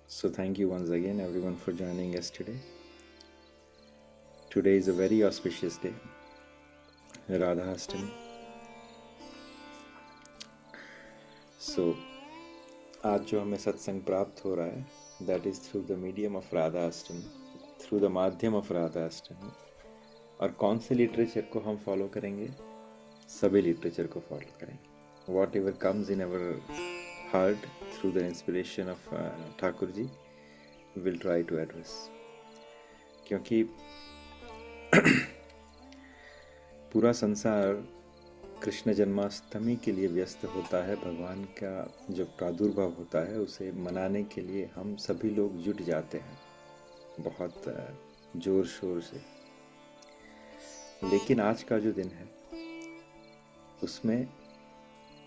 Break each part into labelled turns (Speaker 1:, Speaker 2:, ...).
Speaker 1: So thank you once again everyone for joining us today. Today is a very auspicious day, Radha Ashtami. So आज जो हमें सत्संग प्राप्त हो रहा है, that is through the medium of Radha Ashtami, through the माध्यम of Radha Ashtami. और कौन से लिटरेचर को हम फॉलो करेंगे? सभी लिटरेचर को फॉलो करेंगे. Whatever comes in our heart through the inspiration of Thakur ji, we will try to address. क्योंकि पूरा संसार कृष्ण जन्माष्टमी के लिए व्यस्त होता है. भगवान का जो प्रादुर्भाव होता है उसे मनाने के लिए हम सभी लोग जुट जाते हैं बहुत जोर शोर से. लेकिन आज का जो दिन है उसमें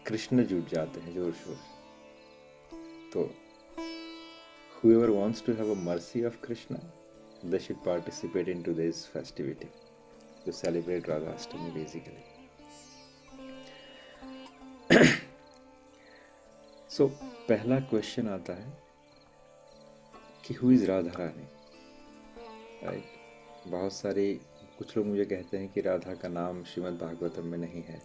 Speaker 1: कृष्ण जुट जाते हैं जोर शोर से. तो whoever wants to have a mercy of Krishna, they should participate into this festivity to celebrate Radha Ashtami basically. So पहला क्वेश्चन आता है कि who is Radha Rani, right. बहुत सारे कुछ लोग मुझे कहते हैं कि राधा का नाम श्रीमद् भागवतम में नहीं है.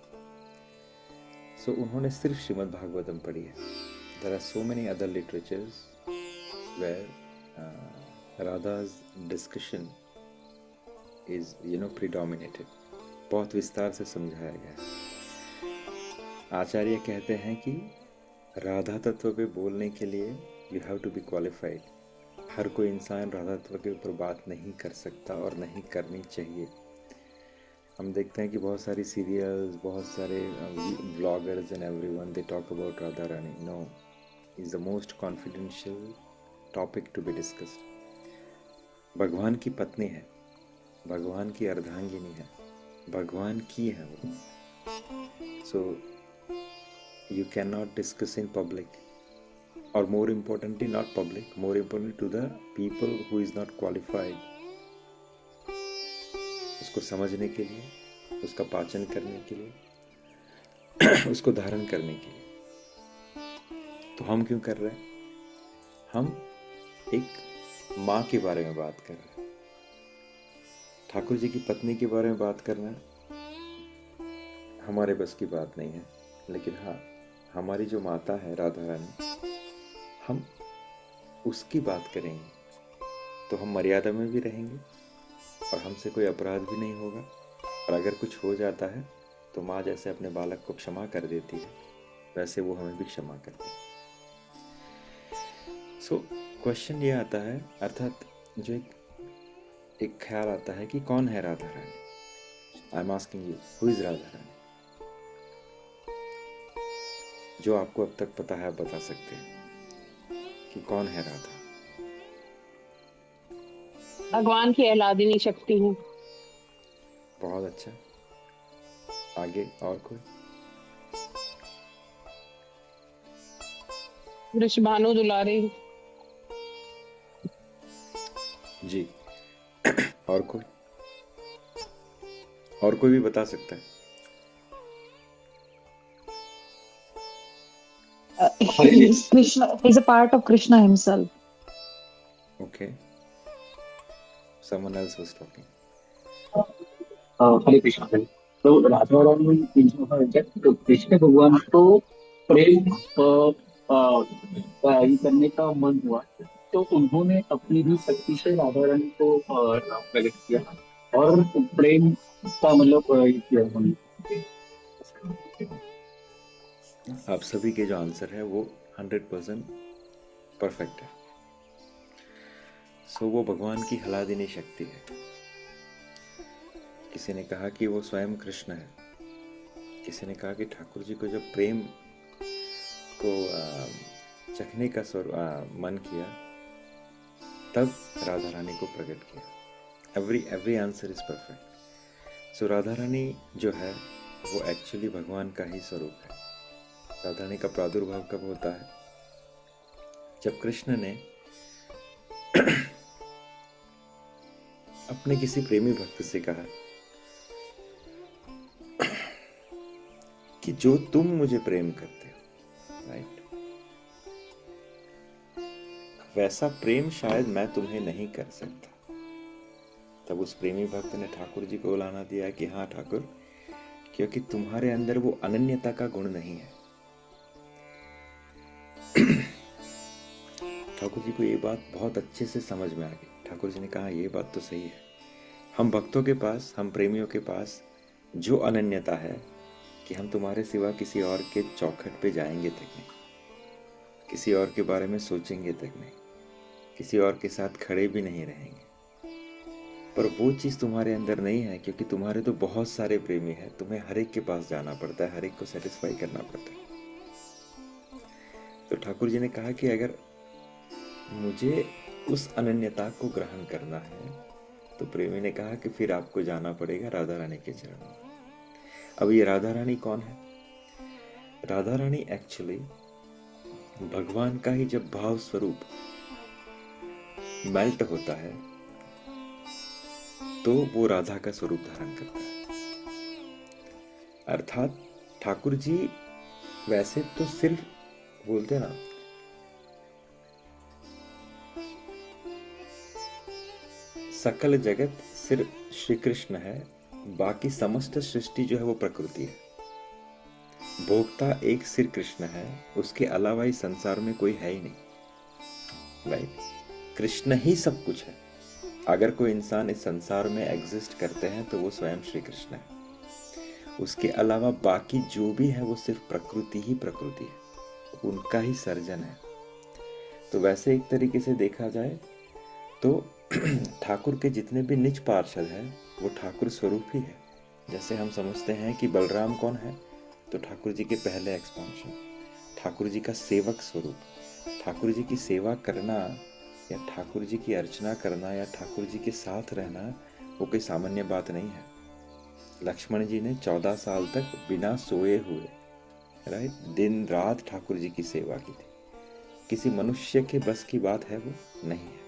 Speaker 1: सो उन्होंने सिर्फ श्रीमद् भागवतम पढ़ी है. There are so many other literatures where Radha's discussion is predominated. बहुत विस्तार से समझाया गया है. आचार्य कहते हैं कि राधा तत्व पे बोलने के लिए you have to be qualified. हर कोई इंसान राधा तत्व के ऊपर बात नहीं कर सकता और नहीं करनी चाहिए. हम देखते हैं कि बहुत सारी सीरियल्स, बहुत सारे bloggers and everyone they talk about Radha Rani. No, is the most confidential topic to be discussed. भगवान की पत्नी है, भगवान की अर्धांगिनी है, भगवान की है वो. सो you cannot discuss in public, or more importantly not public, more importantly to the people who is not qualified उसको समझने के लिए, उसका पाचन करने के लिए, उसको धारण करने के लिए. तो हम क्यों कर रहे हैं? हम एक माँ के बारे में बात कर रहे हैं. ठाकुर जी की पत्नी के बारे में बात करना हमारे बस की बात नहीं है. लेकिन हाँ, हमारी जो माता है राधा रानी, हम उसकी बात करेंगे तो हम मर्यादा में भी रहेंगे और हमसे कोई अपराध भी नहीं होगा. और अगर कुछ हो जाता है तो माँ जैसे अपने बालक को क्षमा कर देती है, वैसे वो हमें भी क्षमा करती है. सो क्वेश्चन ये आता है, अर्थात जो एक ख्याल आता है कि कौन है Radha Rani. I am asking you, who is Radha Rani? जो आपको अब तक पता है आप बता सकते हैं कि कौन है राधा.
Speaker 2: भगवान की आह्लादिनी शक्ति है.
Speaker 1: बहुत अच्छा. आगे और कोई?
Speaker 2: वृषभानु दुलारी.
Speaker 1: जी. और कोई? और कोई भी बता सकता है?
Speaker 3: Krishna is a part of Krishna himself.
Speaker 1: Okay. Someone else was talking.
Speaker 4: हरे कृष्ण. तो राधा रानी तो कृष्ण भगवान को प्रेम करने का मन हुआ तो उन्होंने अपनी ही शक्ति से राधा रानी को प्रकट किया और प्रेम का मतलब किया उन्होंने.
Speaker 1: आप सभी के जो आंसर है वो 100% परफेक्ट है. सो वो भगवान की आह्लादिनी शक्ति है. किसी ने कहा कि वो स्वयं कृष्ण है. किसी ने कहा कि ठाकुर जी को जब प्रेम को चखने का मन किया तब राधा रानी को प्रकट किया. Every answer is perfect. So Radha Rani जो है वो एक्चुअली भगवान का ही स्वरूप है. राधा रानी का प्रादुर्भाव कब होता है? जब कृष्ण ने अपने किसी प्रेमी भक्त से कहा कि जो तुम मुझे प्रेम करते हो, राइट, वैसा प्रेम शायद मैं तुम्हें नहीं कर सकता। तब उस प्रेमी भक्त ने ठाकुर जी को बुलाना दिया कि हाँ ठाकुर, क्योंकि तुम्हारे अंदर वो अनन्यता का गुण नहीं है। ठाकुर जी को ये बात बहुत अच्छे से समझ में आ गई। ठाकुर जी ने कहा ये बात तो सही है, हम भक्तों के पास, हम प्रेमियों के पास जो अनन्यता है कि हम तुम्हारे सिवा किसी और के चौखट पे जाएंगे तक नहीं, किसी और के बारे में सोचेंगे तक नहीं, किसी और के साथ खड़े भी नहीं रहेंगे, पर वो चीज़ तुम्हारे अंदर नहीं है, क्योंकि तुम्हारे तो बहुत सारे प्रेमी हैं, तुम्हें हर एक के पास जाना पड़ता है, हर एक को सेटिस्फाई करना पड़ता है। तो ठाकुर जी ने कहा कि अगर मुझे उस अनन्यता को ग्रहण करना है, तो प्रेमी ने कहा कि फिर आपको जाना पड़ेगा राधा रानी के चरणों में। अब ये राधा रानी कौन है? राधा रानी एक्चुअली भगवान का ही जब भाव स्वरूप मेल्ट होता है तो वो राधा का स्वरूप धारण करता है। अर्थात ठाकुर जी वैसे तो सिर्फ बोलते ना, सकल जगत सिर्फ श्री कृष्ण है, बाकी समस्त सृष्टि जो है वो प्रकृति है। भोक्ता एक श्री कृष्ण है, उसके अलावा इस संसार में कोई है ही नहीं, राइट। कृष्ण ही सब कुछ है। अगर कोई इंसान इस संसार में एग्जिस्ट करते हैं तो वो स्वयं श्री कृष्ण है। उसके अलावा बाकी जो भी है वो सिर्फ प्रकृति ही प्रकृति है, उनका ही सर्जन है। तो वैसे एक तरीके से देखा जाए तो ठाकुर के जितने भी निज पार्षद हैं वो ठाकुर स्वरूप ही है। जैसे हम समझते हैं कि बलराम कौन है, तो ठाकुर जी के पहले एक्सपांशन, ठाकुर जी का सेवक स्वरूप। ठाकुर जी की सेवा करना या ठाकुर जी की अर्चना करना या ठाकुर जी के साथ रहना वो कोई सामान्य बात नहीं है। लक्ष्मण जी ने 14 साल तक बिना सोए हुए, राइट, दिन रात ठाकुर जी की सेवा की थी। किसी मनुष्य के बस की बात है वो नहीं है।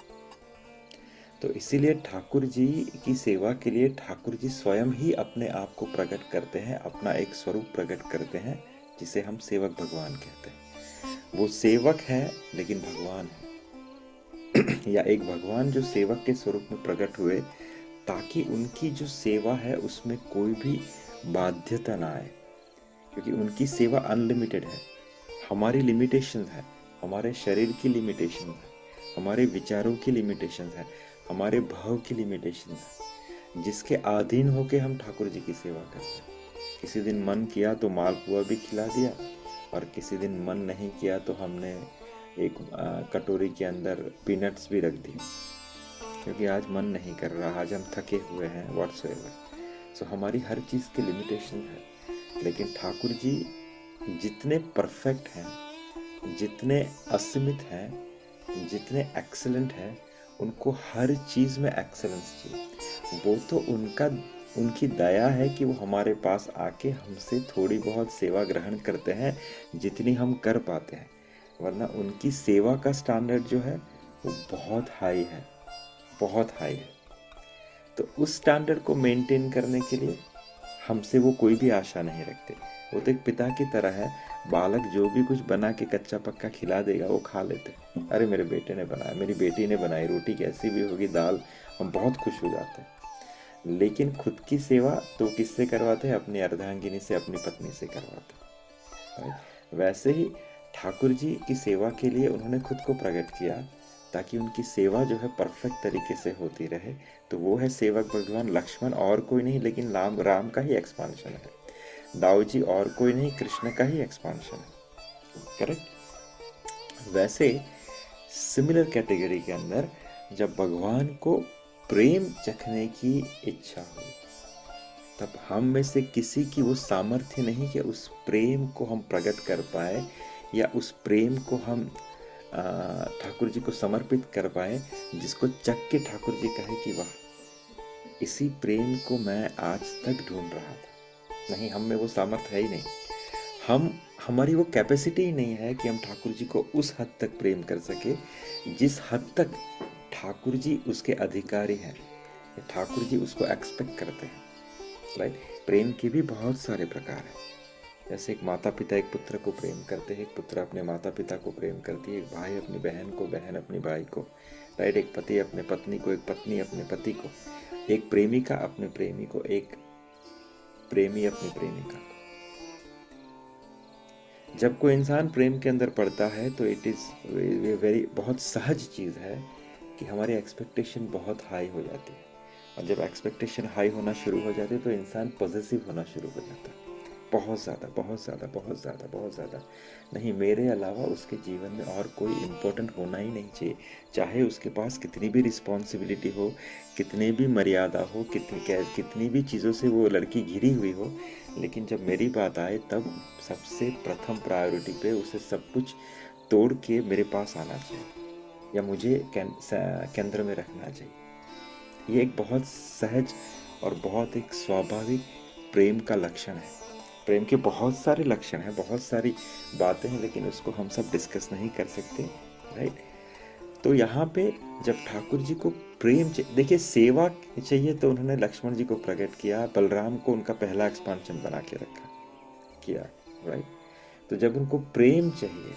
Speaker 1: तो इसीलिए ठाकुर जी की सेवा के लिए ठाकुर जी स्वयं ही अपने आप को प्रकट करते हैं, अपना एक स्वरूप प्रकट करते हैं, जिसे हम सेवक भगवान कहते हैं। वो सेवक है लेकिन भगवान है या एक भगवान जो सेवक के स्वरूप में प्रकट हुए, ताकि उनकी जो सेवा है उसमें कोई भी बाध्यता ना आए, क्योंकि उनकी सेवा अनलिमिटेड है। हमारी लिमिटेशन है, हमारे शरीर की लिमिटेशन है, हमारे विचारों की लिमिटेशन है, हमारे भाव की लिमिटेशन है, जिसके अधीन होके हम ठाकुर जी की सेवा करते हैं। किसी दिन मन किया तो मालपुआ भी खिला दिया, और किसी दिन मन नहीं किया तो हमने एक कटोरी के अंदर पीनट्स भी रख दिए, क्योंकि आज मन नहीं कर रहा, आज हम थके हुए हैं, व्हाट्सएवर। सो हमारी हर चीज़ की लिमिटेशन है। लेकिन ठाकुर जी जितने परफेक्ट हैं, जितने असीमित हैं, जितने एक्सेलेंट हैं, उनको हर चीज़ में एक्सेलेंस चाहिए। वो तो उनकी दया है कि वो हमारे पास आके हमसे थोड़ी बहुत सेवा ग्रहण करते हैं, जितनी हम कर पाते हैं, वरना उनकी सेवा का स्टैंडर्ड जो है वो बहुत हाई है, बहुत हाई है। तो उस स्टैंडर्ड को मेंटेन करने के लिए हमसे वो कोई भी आशा नहीं रखते। वो तो एक पिता की तरह है, बालक जो भी कुछ बना के कच्चा पक्का खिला देगा वो खा लेते। अरे मेरे बेटे ने बनाया, मेरी बेटी ने बनाई, रोटी कैसी भी होगी, दाल, हम बहुत खुश हो जाते हैं। लेकिन खुद की सेवा तो किससे करवाते हैं? अपनी अर्धांगिनी से, अपनी पत्नी से करवाते हैं। वैसे ही ठाकुर जी की सेवा के लिए उन्होंने खुद को प्रकट किया, ताकि उनकी सेवा जो है परफेक्ट तरीके से होती रहे। तो वो है सेवक भगवान लक्ष्मण, और कोई नहीं, लेकिन राम का ही एक्सपांशन है। दाऊ जी और कोई नहीं, कृष्ण का ही एक्सपांशन है, करेक्ट। वैसे सिमिलर कैटेगरी के अंदर जब भगवान को प्रेम चखने की इच्छा हो, तब हम में से किसी की वो सामर्थ्य नहीं कि उस प्रेम को हम प्रकट कर पाए, या उस प्रेम को हम ठाकुर जी को समर्पित कर पाए, जिसको चख के ठाकुर जी कहे कि वाह, इसी प्रेम को मैं आज तक ढूंढ रहा था। नहीं, हम में वो सामर्थ्य है ही नहीं। हमारी वो कैपेसिटी ही नहीं है कि हम ठाकुर जी को उस हद तक प्रेम कर सके जिस हद तक ठाकुर जी उसके अधिकारी हैं, ठाकुर जी उसको एक्सपेक्ट करते हैं, राइट। प्रेम के भी बहुत सारे प्रकार हैं, जैसे एक माता पिता एक पुत्र को प्रेम करते हैं, एक पुत्र अपने माता पिता को प्रेम करती है, एक भाई अपनी बहन को, बहन अपनी भाई को, राइट, एक पति अपने पत्नी को, एक पत्नी अपने पति को, एक प्रेमिका अपने प्रेमी को, एक प्रेमी अपनी प्रेमिका को। जब कोई इंसान प्रेम के अंदर पड़ता है तो इट इज़ वेरी बहुत सहज चीज़ है कि हमारी एक्सपेक्टेशन बहुत हाई हो जाती है, और जब एक्सपेक्टेशन हाई होना शुरू हो जाती है तो इंसान पॉजिटिव होना शुरू हो जाता है, बहुत ज़्यादा बहुत ज़्यादा बहुत ज़्यादा बहुत ज़्यादा। नहीं, मेरे अलावा उसके जीवन में और कोई इम्पोर्टेंट होना ही नहीं चाहिए, चाहे उसके पास कितनी भी रिस्पॉन्सिबिलिटी हो, कितनी भी मर्यादा हो, कितनी भी चीज़ों से वो लड़की घिरी हुई हो, लेकिन जब मेरी बात आए तब सबसे प्रथम प्रायोरिटी पे उसे सब कुछ तोड़ के मेरे पास आना चाहिए या मुझे केंद्र में रखना चाहिए। ये एक बहुत सहज और बहुत एक स्वाभाविक प्रेम का लक्षण है। प्रेम के बहुत सारे लक्षण हैं, बहुत सारी बातें हैं, लेकिन उसको हम सब डिस्कस नहीं कर सकते, राइट। तो यहाँ पे जब ठाकुर जी को प्रेम देखिए, सेवा चाहिए तो उन्होंने लक्ष्मण जी को प्रकट किया, बलराम को उनका पहला एक्सपांशन बना के रखा किया, राइट। तो जब उनको प्रेम चाहिए,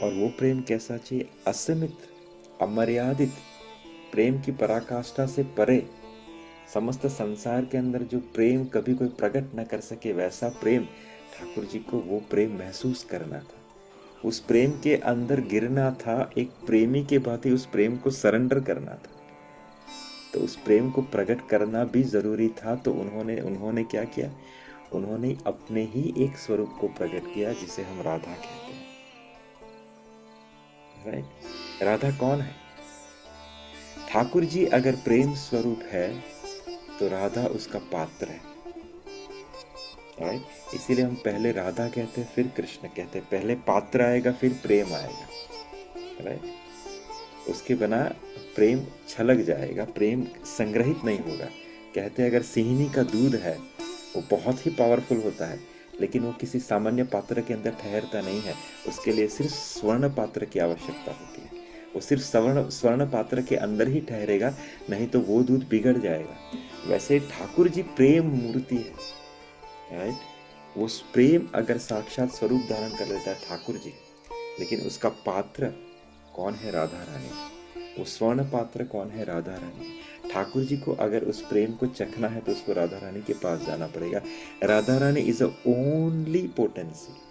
Speaker 1: और वो प्रेम कैसा चाहिए? असीमित, अमर्यादित, प्रेम की पराकाष्ठा से परे, समस्त संसार के अंदर जो प्रेम कभी कोई प्रकट न कर सके वैसा प्रेम ठाकुर जी को वो प्रेम महसूस करना था, उस प्रेम के अंदर गिरना था, एक प्रेमी के भांति उस प्रेम को सरेंडर करना था। तो उस प्रेम को प्रकट करना भी जरूरी था। तो उन्होंने क्या किया? उन्होंने अपने ही एक स्वरूप को प्रकट किया जिसे हम राधा कहते हैं, राइट। राधा कौन है? ठाकुर जी अगर प्रेम स्वरूप है तो राधा उसका पात्र है, राइट। इसीलिए हम पहले राधा कहते हैं फिर कृष्ण कहते हैं, पहले पात्र आएगा फिर प्रेम आएगा, राइट। उसके बिना प्रेम छलक जाएगा, प्रेम संग्रहित नहीं होगा। कहते हैं अगर सिंहनी का दूध है वो बहुत ही पावरफुल होता है, लेकिन वो किसी सामान्य पात्र के अंदर ठहरता नहीं है, उसके लिए सिर्फ स्वर्ण पात्र की आवश्यकता होती है। वो सिर्फ स्वर्ण पात्र के अंदर ही ठहरेगा, नहीं तो वो दूध बिगड़ जाएगा। वैसे ठाकुर जी प्रेम मूर्ति है, राइट। वो प्रेम अगर साक्षात स्वरूप धारण कर लेता है ठाकुर जी, लेकिन उसका पात्र कौन है? राधा रानी। वो स्वर्ण पात्र कौन है? राधा रानी। ठाकुर जी को अगर उस प्रेम को चखना है तो उसको राधा रानी के पास जाना पड़ेगा। Radha Rani is the only potency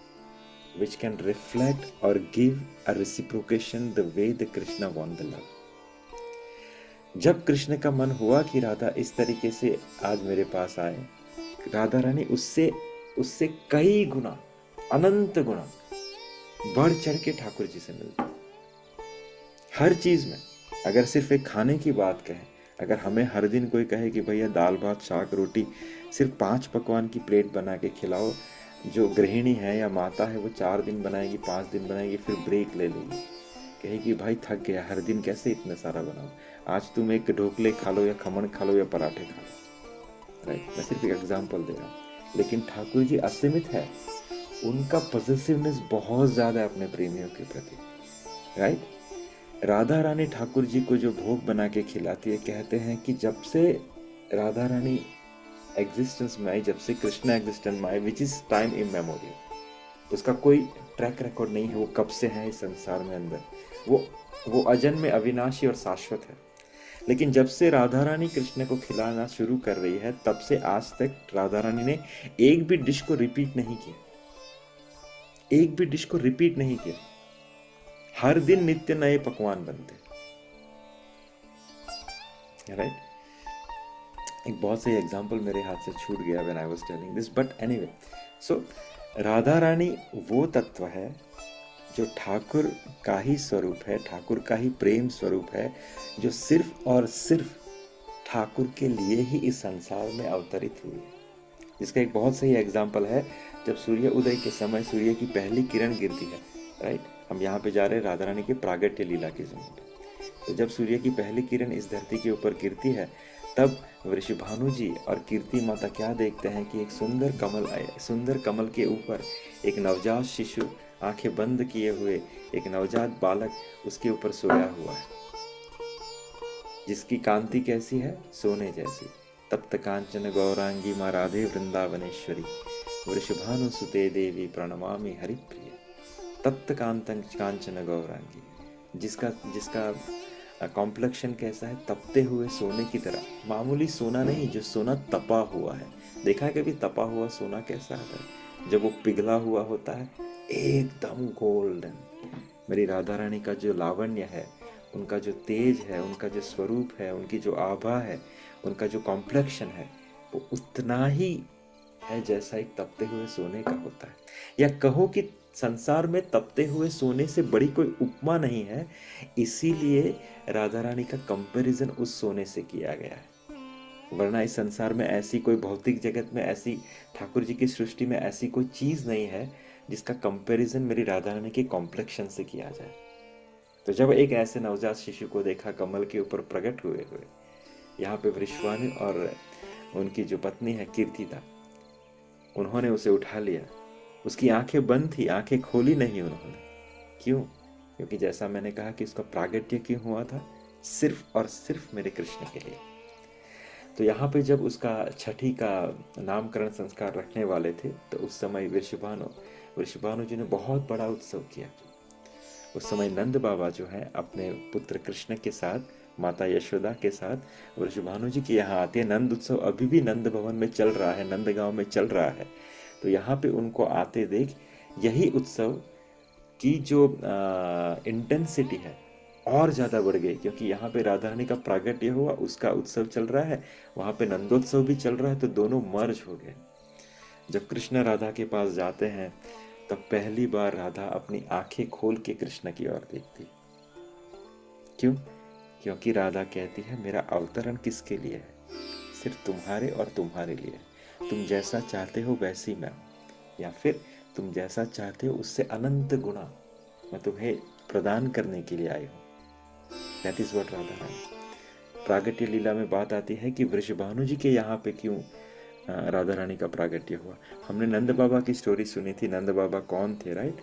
Speaker 1: which can reflect or give a reciprocation the way the Krishna want the love. जब कृष्ण का मन हुआ कि राधा इस तरीके से आज मेरे पास आए, राधा रानी उससे कई गुना, अनंत गुना बढ़ चढ़ के ठाकुर जी से मिलती। हर चीज में, अगर सिर्फ एक खाने की बात कहें, अगर हमें हर दिन कोई कहे कि भैया दाल भात शाक रोटी सिर्फ 5 पकवान की प्लेट बना के खिलाओ, जो गृहिणी है या माता है वो 4 दिन बनाएगी, 5 दिन बनाएगी, फिर ब्रेक ले लेगी, कहेगी भाई थक गया, हर दिन कैसे इतना सारा बनाओ, आज तुम एक ढोकले खा लो या खमण खा लो या पराठे खा लो, राइट। मैं सिर्फ एक एग्जांपल दे रहा हूँ। लेकिन ठाकुर जी असीमित है, उनका पॉजिटिवनेस बहुत ज्यादा है अपने प्रेमियों के प्रति, राइट। राधा रानी ठाकुर जी को जो भोग बना के खिलाती है, कहते हैं कि जब से राधा रानी एग्जिस्टेंस में आई, जब से कृष्ण एग्जिस्टेंस में आई, विच इज टाइम इमेमोरियल, उसका कोई ट्रैक रिकॉर्ड नहीं है, वो कब से है इस संसार में अंदर, वो अजन्म, अविनाशी और शाश्वत है। लेकिन जब से राधा रानी कृष्ण को खिलाना शुरू कर रही है, तब से आज तक राधा रानी ने एक भी डिश को रिपीट नहीं किया, एक भी डिश को रिपीट नहीं किया। हर दिन नित्य नए पकवान बनते, राइट। एक बहुत सही एग्जाम्पल मेरे हाथ से छूट गया when I was telling this, but anyway, so Radha Rani वो तत्व है जो ठाकुर का ही स्वरूप है, ठाकुर का ही प्रेम स्वरूप है, जो सिर्फ और सिर्फ ठाकुर के लिए ही इस संसार में अवतरित हुई है। इसका एक बहुत सही एग्जाम्पल है, जब सूर्य उदय के समय सूर्य की पहली किरण गिरती है, राइट। हम यहाँ पे जा रहे हैं राधा रानी के प्रागट्य लीला के समय। तो जब सूर्य की पहली किरण इस धरती के ऊपर गिरती है, तब वृषभानु जी और कीर्ति माता क्या देखते हैं कि एक सुंदर कमल के ऊपर एक नवजात शिशु, आंखें बंद किए हुए एक नवजात बालक उसके ऊपर सोया हुआ है, जिसकी कांति कैसी है? सोने जैसी। तप्त कांचन गौरांगी माँ राधे वृंदावनेश्वरी, वृषभानु सुते देवी प्रणमामि हरिप्रिय तप्त कांतं कांचन गौरांगी। जिसका जिसका कॉम्प्लेक्शन कैसा है, तपते हुए सोने की तरह। मामूली सोना नहीं, जो सोना तपा हुआ है। देखा है कभी तपा हुआ सोना कैसा होता है? जब वो पिघला हुआ होता है एकदम गोल्डन। मेरी राधा रानी का जो लावण्य है, उनका जो तेज है, उनका जो स्वरूप है, उनकी जो आभा है, उनका जो कॉम्प्लेक्शन है, वो उतना ही है जैसा एक तपते हुए सोने का होता है। या कहो कि संसार में तपते हुए सोने से बड़ी कोई उपमा नहीं है, इसीलिए राधा रानी का कंपैरिजन उस सोने से किया गया है। वरना इस संसार में ऐसी कोई भौतिक जगत में, ऐसी ठाकुर जी की सृष्टि में ऐसी कोई चीज नहीं है जिसका कंपैरिजन मेरी राधा रानी के कॉम्प्लेक्शन से किया जाए। तो जब एक ऐसे नवजात शिशु को देखा कमल के ऊपर प्रकट हुए हुए, यहाँ पे वृषभानु और उनकी जो पत्नी है कीर्तिदा, उन्होंने उसे उठा लिया। उसकी आंखें बंद थी, आंखें खोली नहीं उन्होंने। क्यों? क्योंकि जैसा मैंने कहा कि उसका प्रागट्य क्यों हुआ था, सिर्फ और सिर्फ मेरे कृष्ण के लिए। तो यहाँ पे जब उसका छठी का नामकरण संस्कार रखने वाले थे, तो उस समय वृषभानु जी ने बहुत बड़ा उत्सव किया। उस समय नंद बाबा जो है अपने पुत्र कृष्ण के साथ, माता यशोदा के साथ वृषभानु जी के यहाँ आते हैं। नंद उत्सव अभी भी नंद भवन में चल रहा है, नंदगांव में चल रहा है। तो यहाँ पे उनको आते देख यही उत्सव की जो इंटेंसिटी है और ज़्यादा बढ़ गई, क्योंकि यहाँ पे राधा रानी का प्रागट्य हुआ, उसका उत्सव चल रहा है, वहाँ पे नंदोत्सव भी चल रहा है, तो दोनों मर्ज हो गए। जब कृष्ण राधा के पास जाते हैं तब पहली बार राधा अपनी आंखें खोल के कृष्ण की ओर देखती। क्यों? क्योंकि राधा कहती है मेरा अवतरण किसके लिए है? सिर्फ तुम्हारे और तुम्हारे लिए। तुम जैसा चाहते हो वैसी मैं हूं, या फिर तुम जैसा चाहते हो उससे अनंत गुना मैं तुम्हें प्रदान करने के लिए आई हूं। That is what Radha Rani. प्रागट्य लीला में बात आती है कि वृषभानु जी के यहाँ पे क्यों राधा रानी का प्रागट्य हुआ। हमने नंद बाबा की स्टोरी सुनी थी। नंद बाबा कौन थे, राइट?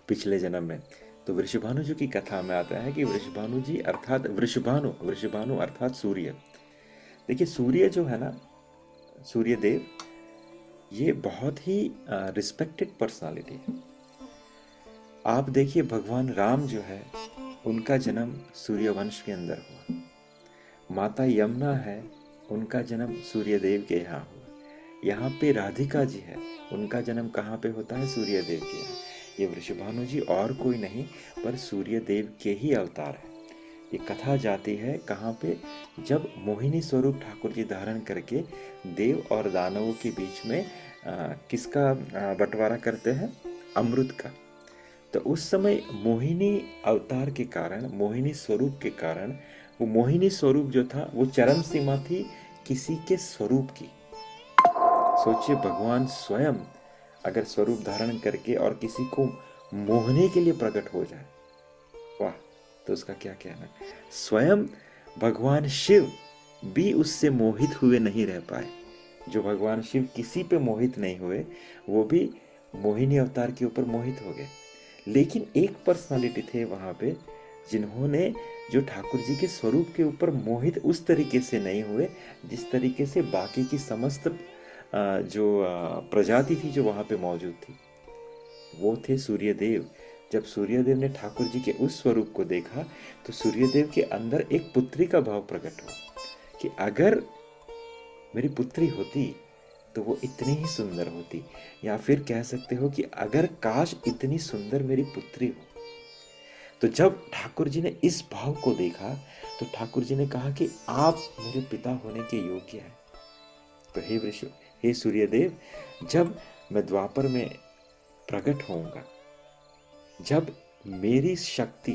Speaker 1: पिछले जन्म में। तो वृषभानु जी की कथा में आता है कि वृषभानु जी अर्थात वृषभानु अर्थात सूर्य। देखिए सूर्य जो है ना, सूर्य देव, ये बहुत ही रिस्पेक्टेड पर्सनालिटी है। आप देखिए भगवान राम जो है, उनका जन्म सूर्य वंश के अंदर हुआ। माता यमुना है, उनका जन्म सूर्य देव के यहाँ हुआ। यहाँ पे राधिका जी है, उनका जन्म कहाँ पे होता है? सूर्य देव के यहाँ। ये वृषभानु जी और कोई नहीं पर सूर्य देव के ही अवतार है। ये कथा जाती है कहाँ पे? जब मोहिनी स्वरूप ठाकुर जी धारण करके देव और दानवों के बीच में किसका बंटवारा करते हैं? अमृत का। तो उस समय मोहिनी अवतार के कारण, मोहिनी स्वरूप के कारण, वो मोहिनी स्वरूप जो था वो चरम सीमा थी किसी के स्वरूप की। सोचिए भगवान स्वयं अगर स्वरूप धारण करके और किसी को मोहने के लिए प्रकट हो जाए, वाह, तो उसका क्या कहना। स्वयं भगवान शिव भी उससे मोहित हुए नहीं रह पाए। जो भगवान शिव किसी पे मोहित नहीं हुए, वो भी मोहिनी अवतार के ऊपर मोहित हो गए। लेकिन एक पर्सनालिटी थे वहां पे जिन्होंने, जो ठाकुर जी के स्वरूप के ऊपर मोहित उस तरीके से नहीं हुए जिस तरीके से बाकी की समस्त जो प्रजाति थी जो वहां पे मौजूद थी, वो थे सूर्यदेव। जब सूर्यदेव ने ठाकुर जी के उस स्वरूप को देखा तो सूर्यदेव के अंदर एक पुत्री का भाव प्रकट हुआ कि अगर मेरी पुत्री होती तो वो इतनी ही सुंदर होती, या फिर कह सकते हो कि अगर काश इतनी सुंदर मेरी पुत्री हो। तो जब ठाकुर जी ने इस भाव को देखा तो ठाकुर जी ने कहा कि आप मेरे पिता होने के योग्य हैं। तो हे सूर्यदेव, जब मैं द्वापर में प्रकट होऊंगा, जब मेरी शक्ति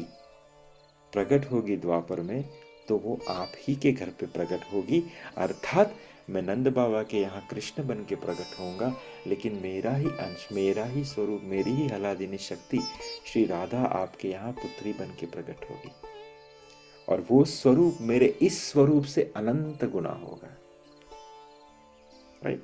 Speaker 1: प्रकट होगी द्वापर में, तो वो आप ही के घर पे प्रकट होगी। अर्थात मैं नंद बाबा के यहाँ कृष्ण बन के प्रकट होऊंगा, लेकिन मेरा ही अंश, मेरा ही स्वरूप, मेरी ही हलादिनी शक्ति श्री राधा आपके यहाँ पुत्री बन के प्रकट होगी, और वो स्वरूप मेरे इस स्वरूप से अनंत गुना होगा। Right?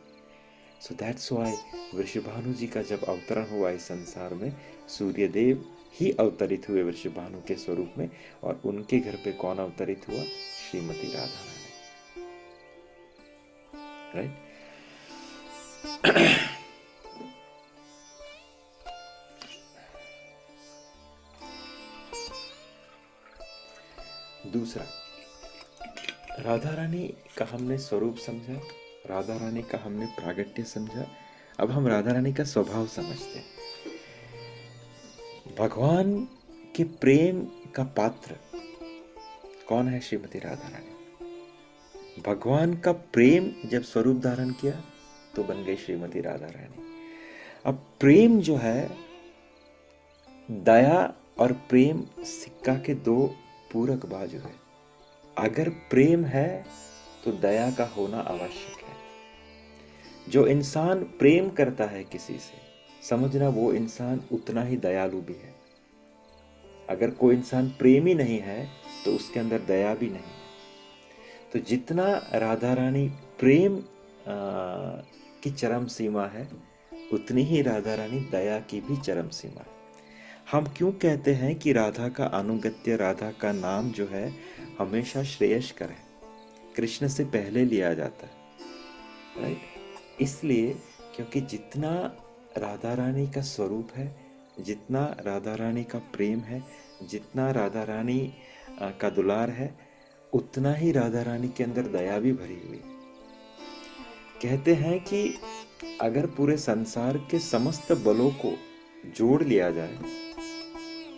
Speaker 1: So that's why Vrishabhanu ji का जब अवतरण हुआ इस संसार में, सूर्यदेव ही अवतरित हुए वृषभानु के स्वरूप में, और उनके घर पे कौन अवतरित हुआ? श्रीमती राधा रानी। राइट? दूसरा, राधा रानी का हमने स्वरूप समझा, राधा रानी का हमने प्रागट्य समझा, अब हम राधा रानी का स्वभाव समझते हैं। भगवान के प्रेम का पात्र कौन है? श्रीमती राधा रानी। भगवान का प्रेम जब स्वरूप धारण किया तो बन गई श्रीमती राधा रानी। अब प्रेम जो है, दया और प्रेम सिक्का के दो पूरक बाजू है। अगर प्रेम है तो दया का होना आवश्यक है। जो इंसान प्रेम करता है किसी से, समझना वो इंसान उतना ही दयालु भी है। अगर कोई इंसान प्रेमी नहीं है तो उसके अंदर दया भी नहीं है। तो जितना राधा रानी प्रेम की चरम सीमा है, उतनी ही राधा रानी दया की भी चरम सीमा है। हम क्यों कहते हैं कि राधा का अनुगत्य, राधा का नाम जो है हमेशा श्रेयस्कर है, कृष्ण से पहले लिया जाता है, राइट? इसलिए क्योंकि जितना राधा रानी का स्वरूप है, जितना राधा रानी का प्रेम है, जितना राधा रानी का दुलार है, उतना ही राधा रानी के अंदर दया भी भरी हुई। कहते हैं कि अगर पूरे संसार के समस्त बलों को जोड़ लिया जाए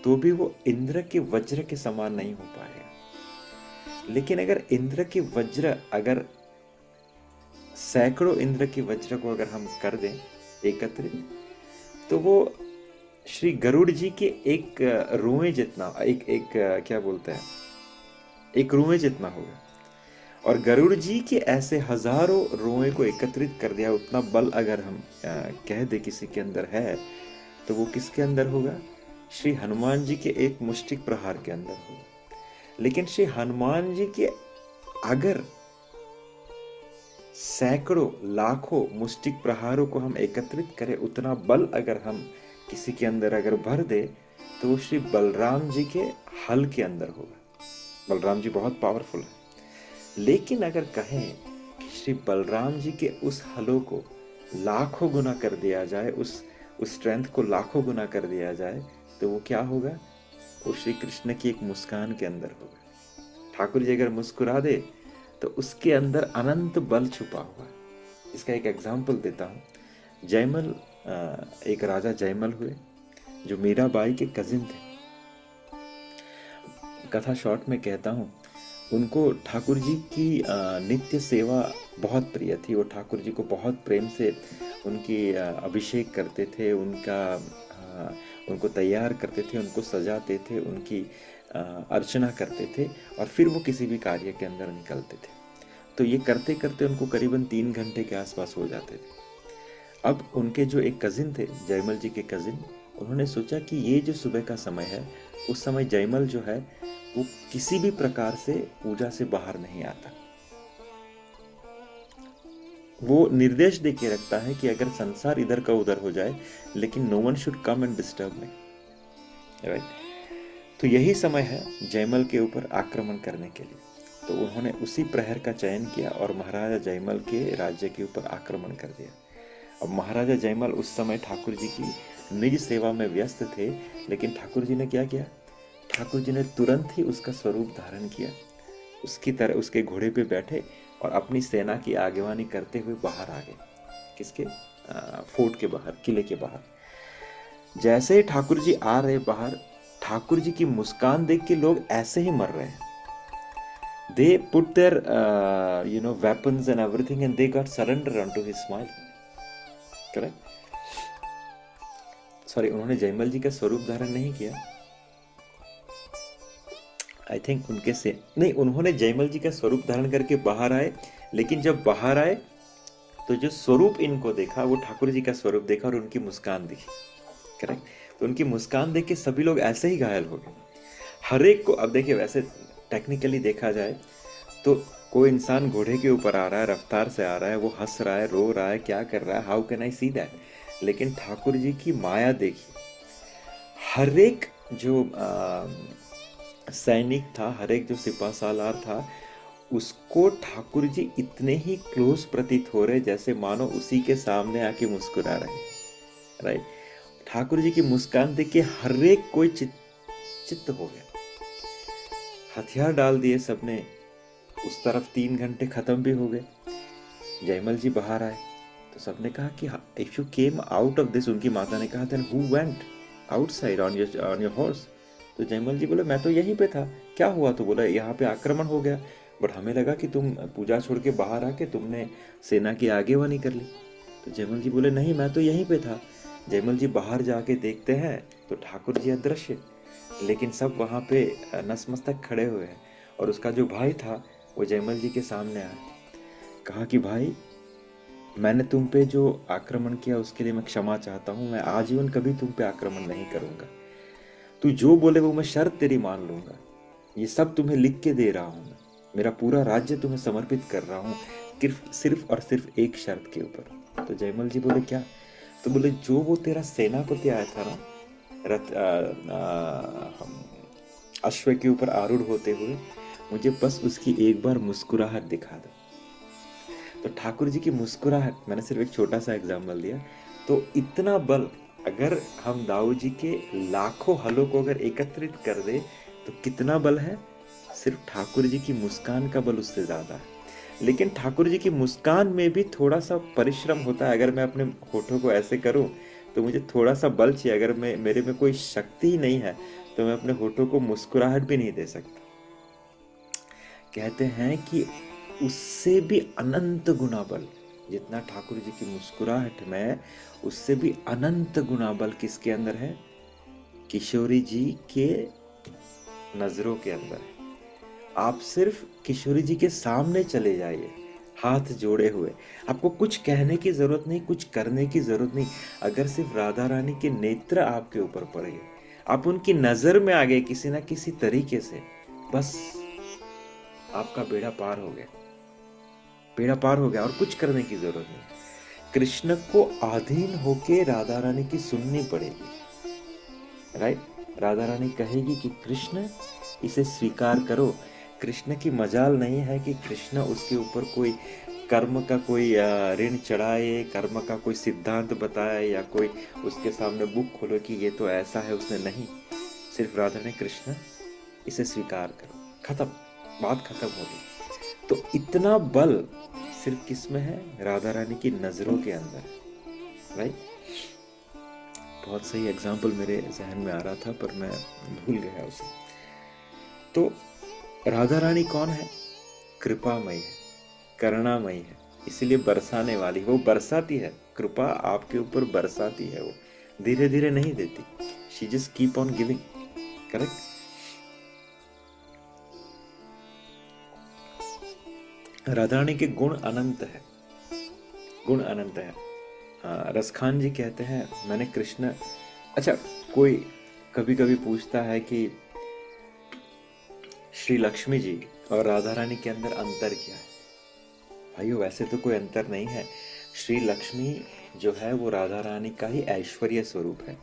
Speaker 1: तो भी वो इंद्र के वज्र के समान नहीं हो पाएगा। लेकिन अगर इंद्र के वज्र, अगर सैकड़ों इंद्र के वज्र को अगर हम कर दें एकत्रित, तो वो श्री गरुड़ जी के एक रुएं जितना, एक क्या बोलते हैं, एक रुएं जितना होगा। और गरुड़ जी के ऐसे हजारों रुएं को एकत्रित कर दिया, उतना बल अगर हम कह दे किसी के अंदर है, तो वो किसके अंदर होगा? श्री हनुमान जी के एक मुष्टिक प्रहार के अंदर होगा। लेकिन श्री हनुमान जी के अगर सैकड़ों लाखों मुष्टिक प्रहारों को हम एकत्रित करें, उतना बल अगर हम किसी के अंदर अगर भर दे, तो वो श्री बलराम जी के हल के अंदर होगा। बलराम जी बहुत पावरफुल है। लेकिन अगर कहें कि श्री बलराम जी के उस हलों को लाखों गुना कर दिया जाए, उस स्ट्रेंथ को लाखों गुना कर दिया जाए, तो वो क्या होगा? वो श्री कृष्ण की एक मुस्कान के अंदर होगा। ठाकुर जी अगर मुस्कुरा दे तो उसके अंदर अनंत बल छुपा हुआ है। इसका एक एग्जाम्पल देता हूँ। जयमल, एक राजा जयमल हुए जो मीराबाई के कजिन थे। कथा शॉर्ट में कहता हूँ, उनको ठाकुर जी की नित्य सेवा बहुत प्रिय थी। वो ठाकुर जी को बहुत प्रेम से उनकी अभिषेक करते थे, उनको तैयार करते थे, उनको सजाते थे, उनकी अर्चना करते थे, और फिर वो किसी भी कार्य के अंदर निकलते थे। तो ये करते करते उनको करीबन 3 घंटे के आसपास हो जाते थे। अब उनके जो एक कजिन थे, जयमल जी के कजिन, उन्होंने सोचा कि ये जो सुबह का समय है, उस समय जयमल जो है वो किसी भी प्रकार से पूजा से बाहर नहीं आता। वो निर्देश देके रखता है कि अगर संसार इधर का उधर हो जाए, लेकिन no one should come and disturb me, right? तो यही समय है जयमल के ऊपर आक्रमण करने के लिए। तो उन्होंने उसी प्रहर का चयन किया और महाराजा जयमल के राज्य के ऊपर आक्रमण कर दिया। अब महाराजा जयमल उस समय ठाकुर जी की निज सेवा में व्यस्त थे, लेकिन ठाकुर जी ने क्या किया? ठाकुर जी ने तुरंत ही उसका स्वरूप धारण किया, उसकी तरह उसके घोड़े पे बैठे और अपनी सेना की आगेवानी करते हुए बाहर आ गए। किसके? फोर्ट के बाहर, किले के बाहर। जैसे ही ठाकुर जी आ रहे बाहर, ठाकुर जी की मुस्कान देख के लोग ऐसे ही मर रहे हैं। They put their weapons and everything and they got surrender unto his smile. Correct? Sorry, उन्होंने जयमल जी का स्वरूप धारण नहीं किया। आई थिंक उनके से नहीं, उन्होंने जयमल जी का स्वरूप धारण करके बाहर आए, लेकिन जब बाहर आए तो जो स्वरूप इनको देखा वो ठाकुर जी का स्वरूप देखा और उनकी मुस्कान दिखी। करेक्ट? तो उनकी मुस्कान देख के सभी लोग ऐसे ही घायल हो गए। हर एक को, अब देखिए वैसे टेक्निकली देखा जाए तो कोई इंसान घोड़े के ऊपर आ रहा है, रफ्तार से आ रहा है, वो हंस रहा है, रो रहा है, क्या कर रहा है, how can I see that? लेकिन ठाकुर जी की माया देखी। हर एक जो सैनिक था, हर एक जो सिपा सालार था, उसको ठाकुर जी इतने ही क्लोज प्रतीत हो रहे जैसे मानो उसी के सामने आके मुस्कुरा रहे हैं, राइट। ठाकुर जी की मुस्कान देख के हर एक कोई चित्त हो गया। हथियार डाल दिए सबने, उस तरफ 3 घंटे खत्म भी हो गए। जयमल जी बाहर आए तो सबने कहा कि if you came out of this, उनकी माता ने कहा then who went outside on your horse. तो जयमल जी बोले मैं तो यहीं पे था, क्या हुआ? तो बोला यहाँ पे आक्रमण हो गया, बट हमें लगा कि तुम पूजा छोड़ के बाहर आके तुमने सेना की आगेवानी कर ली। तो जयमल जी बोले नहीं, मैं तो यहीं पे था। जयमल जी बाहर जाके देखते हैं तो ठाकुर जी अदृश्य, लेकिन सब वहाँ पे नतमस्तक खड़े हुए हैं। और उसका जो भाई था वो जयमल जी के सामने आया, कहा कि भाई मैंने तुम पे जो आक्रमण किया उसके लिए मैं क्षमा चाहता हूँ, मैं आजीवन कभी तुम पे आक्रमण नहीं करूँगा, तू जो बोले वो मैं शर्त तेरी मान लूँगा, ये सब तुम्हें लिख के दे रहा हूँ, मेरा पूरा राज्य तुम्हें समर्पित कर रहा हूँ, सिर्फ और सिर्फ एक शर्त के ऊपर। तो जयमल जी बोले क्या? तो बोले जो वो तेरा सेनापति आया था ना अश्व के ऊपर आरूढ़ होते हुए, मुझे बस उसकी एक बार मुस्कुराहट दिखा दो। तो ठाकुर जी की मुस्कुराहट, मैंने सिर्फ एक छोटा सा एग्जाम्पल दिया, तो इतना बल अगर हम दाऊ जी के लाखों हलों को अगर एकत्रित कर दे तो कितना बल है? सिर्फ ठाकुर जी की मुस्कान का बल उससे ज्यादा है। लेकिन ठाकुर जी की मुस्कान में भी थोड़ा सा परिश्रम होता है। अगर मैं अपने होठों को ऐसे करूं तो मुझे थोड़ा सा बल चाहिए। अगर मेरे में कोई शक्ति ही नहीं है तो मैं अपने होठों को मुस्कुराहट भी नहीं दे सकता। कहते हैं कि उससे भी अनंत गुना बल, जितना ठाकुर जी की मुस्कुराहट में, उससे भी अनंत गुना बल किसके अंदर है? किशोरी जी के नजरों के अंदर है। आप सिर्फ किशोरी जी के सामने चले जाइए, हाथ जोड़े हुए, आपको कुछ कहने की जरूरत नहीं, कुछ करने की जरूरत नहीं। अगर सिर्फ राधा रानी के नेत्र आपके ऊपर पड़ गए, आप उनकी नजर में आ गए किसी ना किसी तरीके से, बस आपका बेड़ा पार हो गया, बेड़ा पार हो गया और कुछ करने की जरूरत नहीं। कृष्ण को अधीन होके राधा रानी की सुननी पड़ेगी, राइट। राधा रानी कहेगी कि कृष्ण इसे स्वीकार करो। कृष्ण की मजाल नहीं है कि कृष्ण उसके ऊपर कोई कर्म का कोई ऋण चढ़ाए, कर्म का कोई सिद्धांत बताए, या कोई उसके सामने बुक खोलो कि ये तो ऐसा है, उसने नहीं। सिर्फ राधा ने कृष्ण इसे स्वीकार करो, खत्म, बात खत्म हो गई। तो इतना बल सिर्फ किस में है? राधा रानी की नजरों के अंदर, राइट। बहुत सही एग्जाम्पल मेरे जहन में आ रहा था पर मैं भूल गया उसे। तो राधा रानी कौन है? कृपामयी है, करुणामयी है, इसलिए बरसाने वाली, वो बरसाती है, कृपा आपके ऊपर बरसाती है, वो धीरे धीरे नहीं देती, she just keep on giving, correct. Radha Rani के गुण अनंत है, गुण अनंत है। रसखान जी कहते हैं मैंने कृष्ण, अच्छा कोई कभी कभी पूछता है कि श्री लक्ष्मी जी और राधा रानी के अंदर अंतर क्या है? भाइयों वैसे तो कोई अंतर नहीं है। श्री लक्ष्मी जो है वो राधा रानी का ही ऐश्वर्य स्वरूप है,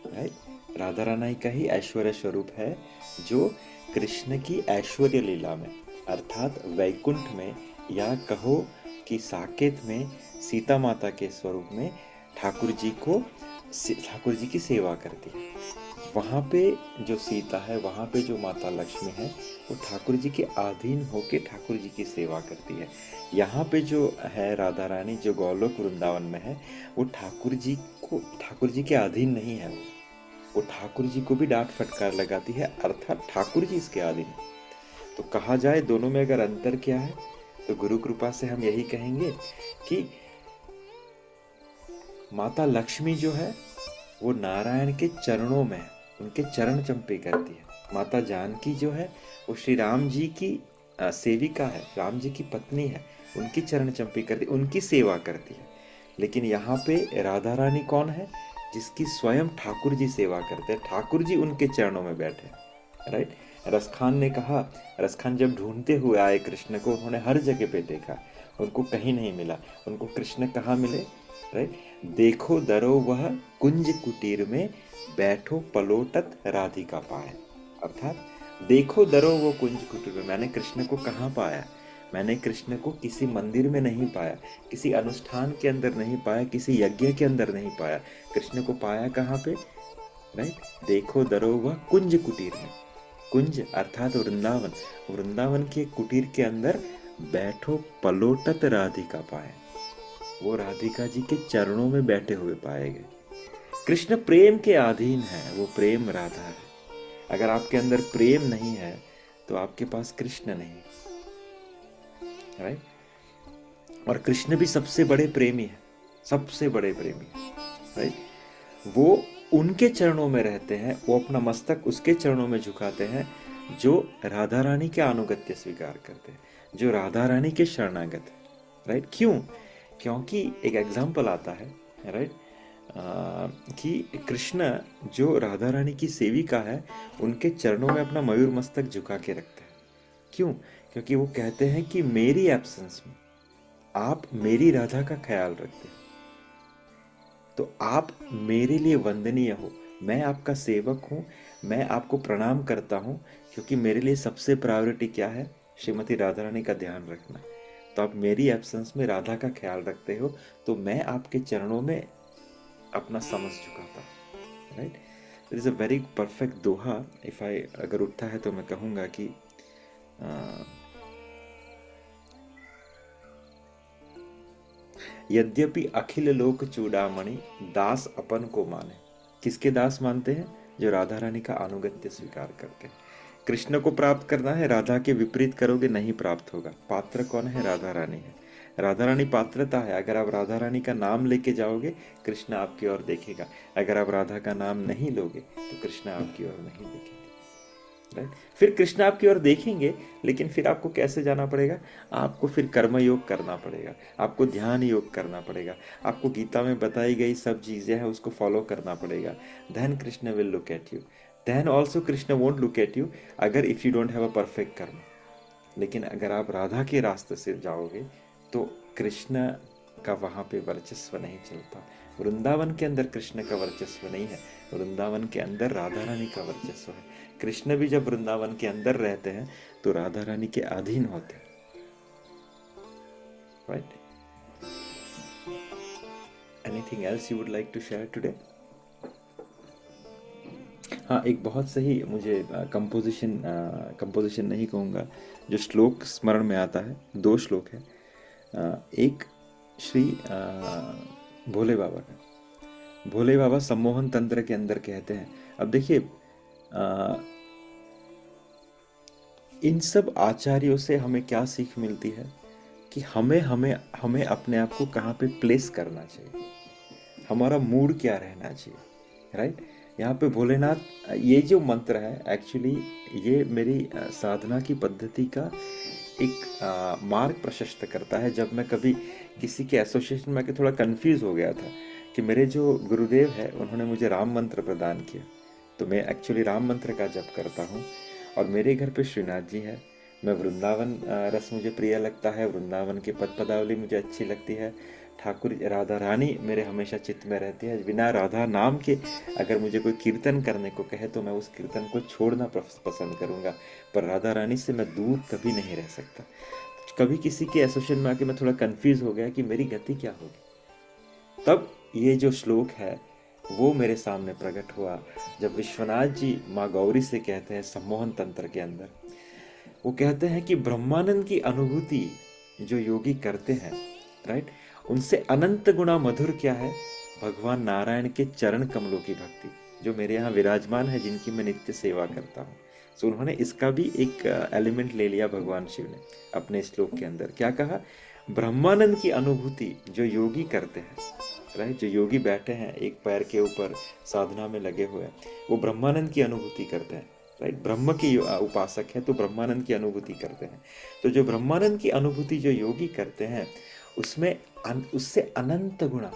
Speaker 1: राइट। राधा रानी का ही ऐश्वर्य स्वरूप है जो कृष्ण की ऐश्वर्य लीला में, अर्थात वैकुंठ में, या कहो कि साकेत में सीता माता के स्वरूप में ठाकुर जी की सेवा करती है। वहाँ पे जो सीता है, वहाँ पे जो माता लक्ष्मी है, वो ठाकुर जी के अधीन होके ठाकुर जी की सेवा करती है। यहाँ पे जो है राधा रानी जो गोलोक वृंदावन में है, वो ठाकुर जी के अधीन नहीं है, वो ठाकुर जी को भी डांट फटकार लगाती है, अर्थात ठाकुर जी इसके अधीन। तो कहा जाए दोनों में अगर अंतर क्या है, तो गुरु कृपा से हम यही कहेंगे कि माता लक्ष्मी जो है वो नारायण के चरणों में, उनके चरण चंपे करती है। माता जानकी जो है वो श्री राम जी की सेविका है, राम जी की पत्नी है, उनकी चरण चंपे करती, उनकी सेवा करती है। लेकिन यहाँ पे राधा रानी कौन है? जिसकी स्वयं ठाकुर जी सेवा करते हैं, ठाकुर जी उनके चरणों में बैठे, राइट। रसखान ने कहा, रसखान जब ढूंढते हुए आए कृष्ण को, उन्होंने हर जगह पे देखा, उनको कहीं नहीं मिला। उनको कृष्ण कहाँ मिले? राइट। देखो दरो वह कुंज कुटीर में, बैठो पलोटत राधिका पाए, अर्थात देखो दरो वो कुंज कुटीर में। मैंने कृष्ण को कहाँ पाया? मैंने कृष्ण को किसी मंदिर में नहीं पाया, किसी अनुष्ठान के अंदर नहीं पाया, किसी यज्ञ के अंदर नहीं पाया। कृष्ण को पाया कहाँ पे? राइट, देखो दरो वह कुंज कुटीर में। कुंज अर्थात वृंदावन, वृंदावन के कुटीर के अंदर बैठो पलोटत राधिका पाए। वो राधिका जी के चरणों में बैठे हुए पाए गए। कृष्ण प्रेम के अधीन है, वो प्रेम राधा है। अगर आपके अंदर प्रेम नहीं है तो आपके पास कृष्ण नहीं, राइट। और कृष्ण भी सबसे बड़े प्रेमी है, सबसे बड़े प्रेमी है, राइट। वो उनके चरणों में रहते हैं, वो अपना मस्तक उसके चरणों में झुकाते हैं जो राधा रानी के अनुगत्य स्वीकार करते हैं, जो राधा रानी के शरणागत है, राइट। क्यों? क्योंकि एक एग्जाम्पल आता है, राइट, कि कृष्ण जो राधा रानी की सेविका है उनके चरणों में अपना मयूर मस्तक झुका के रखते हैं। क्यों? क्योंकि वो कहते हैं कि मेरी एब्सेंस में आप मेरी राधा का ख्याल रखते हैं, तो आप मेरे लिए वंदनीय हो, मैं आपका सेवक हूँ, मैं आपको प्रणाम करता हूँ, क्योंकि मेरे लिए सबसे प्रायोरिटी क्या है? श्रीमती राधा रानी का ध्यान रखना। तो आप मेरी एब्सेंस में राधा का ख्याल रखते हो, तो मैं आपके चरणों में अपना समझ झुकाता हूँ, right. It is a very perfect Doha. If I अगर उठता है तो मैं कहूँगा कि यद्यपि अखिल लोक चूड़ामणि दास अपन को माने। किसके दास मानते हैं? जो राधा रानी का अनुगत्य स्वीकार करते हैं। कृष्ण को प्राप्त करना है, राधा के विपरीत करोगे नहीं प्राप्त होगा। पात्र कौन है? राधा रानी है। राधा रानी पात्रता है। अगर आप राधा रानी का नाम लेके जाओगे कृष्ण आपकी ओर देखेगा, अगर आप राधा का नाम नहीं लोगे तो कृष्ण आपकी ओर नहीं देखेंगे, राइट। फिर कृष्ण आपकी ओर देखेंगे, लेकिन फिर आपको कैसे जाना पड़ेगा? आपको फिर कर्म योग करना पड़ेगा, आपको ध्यान योग करना पड़ेगा, आपको गीता में बताई गई सब चीजें हैं उसको फॉलो करना पड़ेगा। Then Krishna will look at you. Then also Krishna won't look at you अगर if you don't have a perfect karma. लेकिन अगर आप राधा के रास्ते से जाओगे तो कृष्ण का वहाँ पे वर्चस्व नहीं चलता। वृंदावन के अंदर कृष्ण का वर्चस्व नहीं है, वृंदावन के अंदर राधा रानी का वर्चस्व है। कृष्ण भी जब वृंदावन के अंदर रहते हैं तो राधा रानी के अधीन होते हैं, right. Anything else you would like to share today? हाँ, एक बहुत सही मुझे कंपोजिशन नहीं कहूँगा, जो श्लोक स्मरण में आता है। 2 श्लोक है। एक श्री भोले बाबा का। भोले बाबा सम्मोहन तंत्र के अंदर कहते हैं, अब देखिए इन सब आचार्यों से हमें क्या सीख मिलती है कि हमें हमें हमें अपने आप को कहाँ पे प्लेस करना चाहिए, हमारा मूड क्या रहना चाहिए, राइट। यहाँ पे भोलेनाथ, ये जो मंत्र है एक्चुअली ये मेरी साधना की पद्धति का एक मार्ग प्रशस्त करता है। जब मैं कभी किसी के एसोसिएशन में आके थोड़ा कंफ्यूज हो गया था कि मेरे जो गुरुदेव है उन्होंने मुझे राम मंत्र प्रदान किया, तो मैं एक्चुअली राम मंत्र का जप करता हूँ। और मेरे घर पे श्रीनाथ जी है, मैं वृंदावन रस मुझे प्रिय लगता है, वृंदावन की पद पदावली मुझे अच्छी लगती है, ठाकुर राधा रानी मेरे हमेशा चित्त में रहती है। बिना राधा नाम के अगर मुझे कोई कीर्तन करने को कहे तो मैं उस कीर्तन को छोड़ना पसंद करूँगा, पर राधा रानी से मैं दूर कभी नहीं रह सकता। कभी किसी के एसोसिएशन में आके मैं थोड़ा कंफ्यूज हो गया कि मेरी गति क्या होगी, तब ये जो श्लोक है वो मेरे सामने प्रकट हुआ। जब विश्वनाथ जी माँ गौरी से कहते हैं सम्मोहन तंत्र के अंदर, वो कहते हैं कि ब्रह्मानंद की अनुभूति जो योगी करते हैं, राइट, उनसे अनंत गुणा मधुर क्या है? भगवान नारायण के चरण कमलों की भक्ति जो मेरे यहाँ विराजमान है, जिनकी मैं नित्य सेवा करता हूँ। सो उन्होंने इसका भी एक एलिमेंट ले लिया भगवान शिव ने अपने श्लोक के अंदर। क्या कहा? ब्रह्मानंद की अनुभूति जो योगी करते हैं, राइट, जो योगी बैठे हैं एक पैर के ऊपर साधना में लगे हुए हैं, वो ब्रह्मानंद की अनुभूति करते हैं, राइट। ब्रह्म की उपासक है तो ब्रह्मानंद की अनुभूति करते हैं। तो जो ब्रह्मानंद की अनुभूति जो योगी करते हैं उसमें उससे अनंत गुणा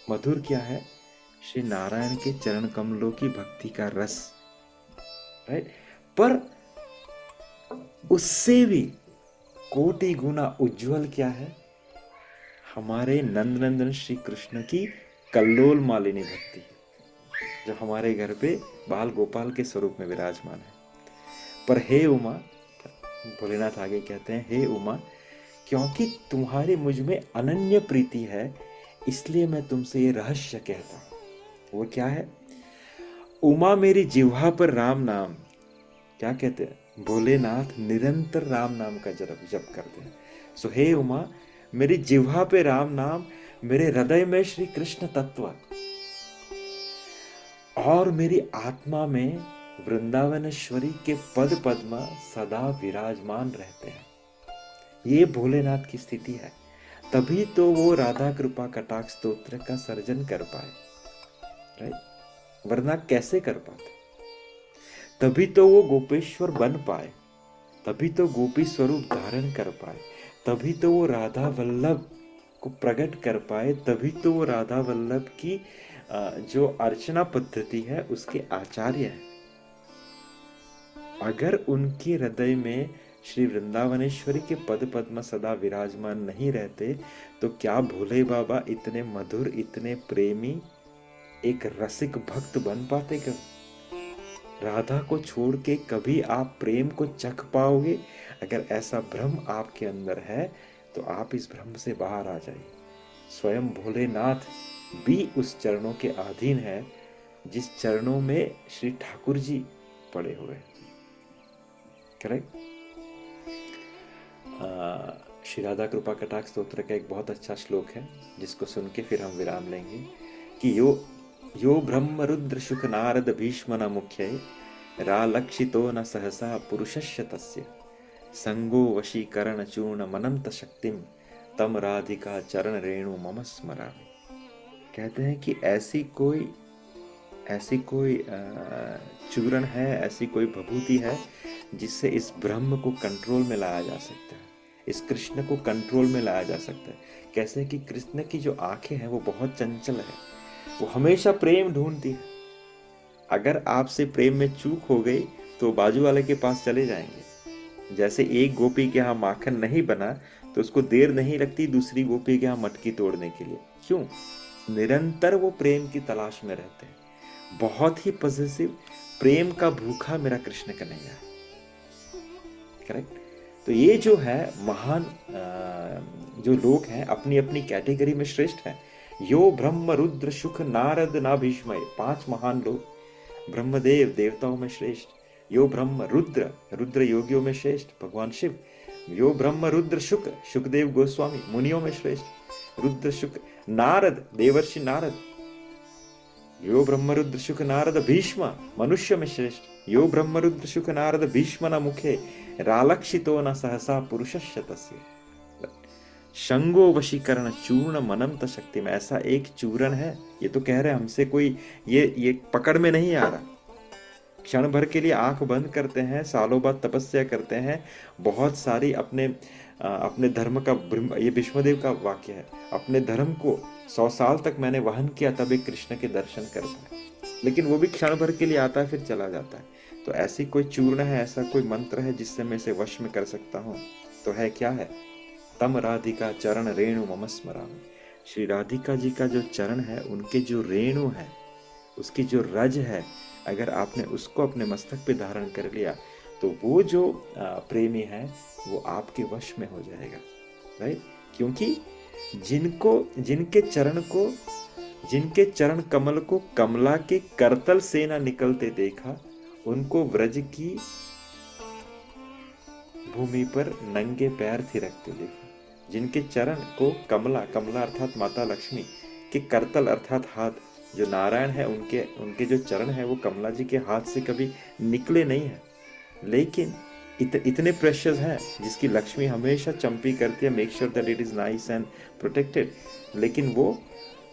Speaker 1: मधुर क्या है? श्री नारायण के चरण कमलों की भक्ति का रस, राइट। पर उससे भी कोटि गुना उज्जवल क्या है? हमारे नंदनंदन श्री कृष्ण की कल्लोल मालिनी भक्ति, जो हमारे घर पे बाल गोपाल के स्वरूप में विराजमान है। पर हे उमा, भोलेनाथ आगे कहते हैं, हे उमा, क्योंकि तुम्हारी मुझ में अनन्य प्रीति है, इसलिए मैं तुमसे ये रहस्य कहता हूं। वो क्या है? उमा मेरी जिह्वा पर राम नाम, क्या कहते हैं? भोलेनाथ निरंतर राम नाम का जप करते हैं। सो हे उमा, मेरी जिह्वा पे राम नाम, मेरे हृदय में श्री कृष्ण तत्व, और मेरी आत्मा में वृंदावनेश्वरी के पद पद्मा सदा विराजमान रहते हैं। ये भोलेनाथ की स्थिति है। तभी तो वो राधा कृपा कटाक्ष स्तोत्र का सर्जन कर पाए, राइट? वरना कैसे कर पाते? तभी तो वो गोपेश्वर बन पाए, तभी तो गोपी स्वरूप धारण कर पाए, तभी तो वो राधा वल्लभ को प्रकट कर पाए, तभी तो वो राधा वल्लभ की जो अर्चना पद्धति है उसके आचार्य हैं। अगर उनके हृदय में श्री वृंदावनेश्वरी के पद पद्म सदा विराजमान नहीं रहते तो क्या भोले बाबा इतने मधुर, इतने प्रेमी, एक रसिक भक्त बन पाते? कभी राधा को छोड़ के कभी आप प्रेम को चख पाओगे? अगर ऐसा भ्रम आपके अंदर है तो आप इस भ्रम से बाहर आ जाइए। स्वयं भोलेनाथ भी उस चरणों के अधीन है जिस चरणों में श्री ठाकुर जी पड़े हुए हैं। करेक्ट? श्री राधा कृपा कटाक्ष स्तोत्र का एक बहुत अच्छा श्लोक है जिसको सुन के फिर हम विराम लेंगे कि यो ब्रह्म रुद्र शुक नारद भीष्म न मुख्य रालक्षितो न सहसा पुरुषस्य तस्य संगो वशीकरण चूर्ण मनंत शक्तिम तम राधिका चरण रेणु मम स्मरामि। कहते हैं कि ऐसी कोई चूर्ण है, ऐसी कोई भभूति है जिससे इस ब्रह्म को कंट्रोल में लाया जा सकता है, इस कृष्ण को कंट्रोल में लाया जा सकता है। कैसे कि कृष्ण की जो आंखें हैं वो बहुत चंचल है, वो हमेशा प्रेम ढूंढती है। अगर आपसे प्रेम में चूक हो गई तो बाजू वाले के पास चले जाएंगे। जैसे एक गोपी के यहाँ माखन नहीं बना तो उसको देर नहीं लगती दूसरी गोपी के यहाँ मटकी तोड़ने के लिए। क्यों? निरंतर वो प्रेम की तलाश में रहते हैं। बहुत ही पॉजिटिव, प्रेम का भूखा मेरा कृष्ण कन्हैया है। करेक्ट? तो ये जो है महान जो लोग हैं अपनी अपनी कैटेगरी में श्रेष्ठ हैं। यो ब्रह्म रुद्र शुक नारद ना भीष्म, 5 महान लोग। ब्रह्मदेव देवताओं में श्रेष्ठ, यो ब्रह्म रुद्र योगियों में श्रेष्ठ भगवान शिव, यो ब्रह्म रुद्र शुक शुकदेव गोस्वामी मुनियों में श्रेष्ठ, रुद्र शुक नारद देवर्षि नारद, यो ब्रह्म रुद्र शुक नारद भीष्म मनुष्य में श्रेष्ठ, यो ब्रह्म रुद्र शुक नारद भीष्म न मुखे रालक्षितो न सहसा पुरुषस्य तस्य शंगो वशीकरण चूर्ण मनंत शक्ति में। ऐसा एक चूर्ण है, ये तो कह रहे हैं हमसे कोई ये पकड़ में नहीं आ रहा। क्षण भर के लिए आंख बंद करते हैं, सालों बाद तपस्या करते हैं, बहुत सारी अपने धर्म का, ये विष्णुदेव का वाक्य है, अपने धर्म को 100 साल तक मैंने वहन किया तब एक कृष्ण के दर्शन कर पाए, लेकिन वो भी क्षण भर के लिए आता है फिर चला जाता है। तो ऐसी कोई चूर्ण है, ऐसा कोई मंत्र है जिससे मैं इसे वश में कर सकता हूँ, तो है क्या है? तम राधिका चरण रेणु मम स्मरामि। श्री राधिका जी का जो चरण है, उनके जो रेणु है, उसकी जो रज है, अगर आपने उसको अपने मस्तक पे धारण कर लिया तो वो जो प्रेमी है वो आपके वश में हो जाएगा, राइट? क्योंकि जिनके चरण कमल को कमला के करतल से ना निकलते देखा, उनको व्रज की भूमि पर नंगे पैर थिरकते देखा। जिनके चरण को कमला अर्थात माता लक्ष्मी के करतल अर्थात हाथ, जो नारायण है उनके जो चरण है वो कमला जी के हाथ से कभी निकले नहीं है, लेकिन इतने प्रेशियस हैं जिसकी लक्ष्मी हमेशा चंपी करती है, make sure that it is nice and protected. लेकिन वो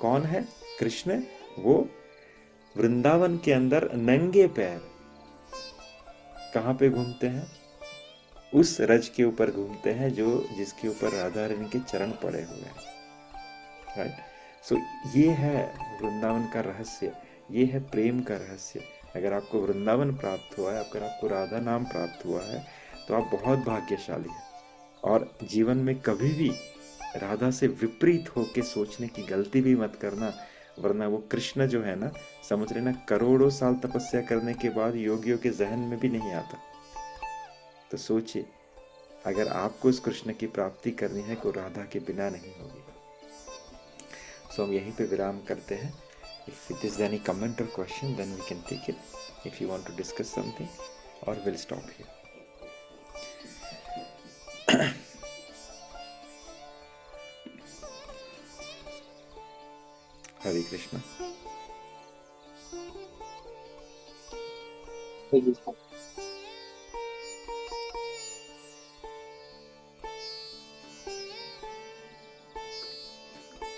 Speaker 1: कौन है? कृष्ण। वो वृंदावन के अंदर नंगे पैर कहाँ पे घूमते हैं? उस रज के ऊपर घूमते हैं जिसके ऊपर राधा रानी के चरण पड़े हुए हैं, राइट? सो ये है वृंदावन का रहस्य, ये है प्रेम का रहस्य। अगर आपको वृंदावन प्राप्त हुआ है, अगर आपको राधा नाम प्राप्त हुआ है तो आप बहुत भाग्यशाली हैं। और जीवन में कभी भी राधा से विपरीत होके सोचने की गलती भी मत करना, वरना वो कृष्ण जो है ना, समझ लेना करोड़ों साल तपस्या करने के बाद योगियों के जहन में भी नहीं आता। तो सोचिए, अगर आपको उस कृष्ण की प्राप्ति करनी है तो राधा के बिना नहीं होगी। सो हम यहीं पे विराम करते हैं। If it is any comment और question then we can take it if you want to discuss something, और will stop here. Hare Krishna.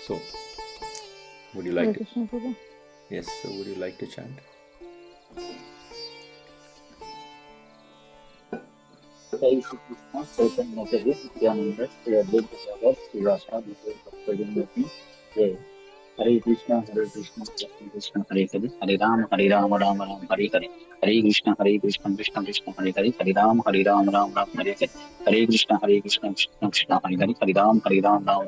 Speaker 1: So, would you like to?
Speaker 3: Krishna Prabhu.
Speaker 1: Yes. So, would you like to chant?
Speaker 4: जय श्री कृष्ण चैतन्य देव नित्यानंद श्री अद्वैत गदाधर श्रीवासादि भक्तवृंद की जय। हरे कृष्ण कृष्ण कृष्ण हरे हरे हरे राम राम राम हरे हरे हरे कृष्ण कृष्ण कृष्ण हरे हरे राम राम राम हरे हरे हरे कृष्ण कृष्ण कृष्ण हरे हरे हरे राम राम राम